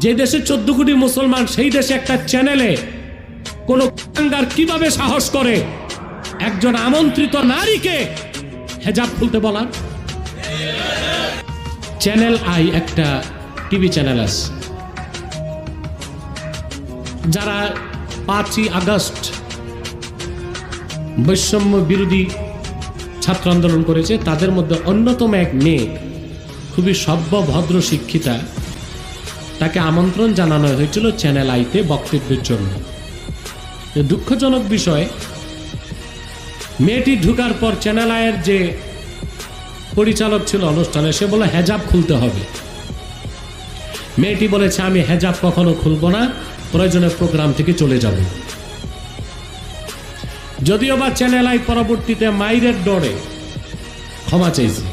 যে দেশে 14 কোটি মুসলমান, সেই দেশে একটা চ্যানেলে কোন কুলাঙ্গার কিভাবে সাহস করে একজন আমন্ত্রিত নারীকে হেজাব খুলতে বলার? চ্যানেল আই একটা টিভি চ্যানেল আছে, যারা 5ই আগস্ট বৈষম্য বিরোধী ছাত্র আন্দোলন করেছে, তাদের মধ্যে অন্যতম এক মেয়ে, খুবই সভ্য ভদ্র শিক্ষিতা, তাকে আমন্ত্রণ জানানো হয়েছিল চ্যানেল আইতে বক্তব্যের জন্য। দুঃখজনক বিষয়, মেয়েটি ঢুকার পর চ্যানেল আইয়ের যে পরিচালক ছিল অনুষ্ঠানে, সে বলে হেজাব খুলতে হবে। মেয়েটি বলেছে আমি হেজাব কখনো খুলবো না, প্রয়োজনে প্রোগ্রাম থেকে চলে যাব। যদিও বা চ্যানেল আই পরবর্তীতে মাইরের ডরে ক্ষমা চাইছে।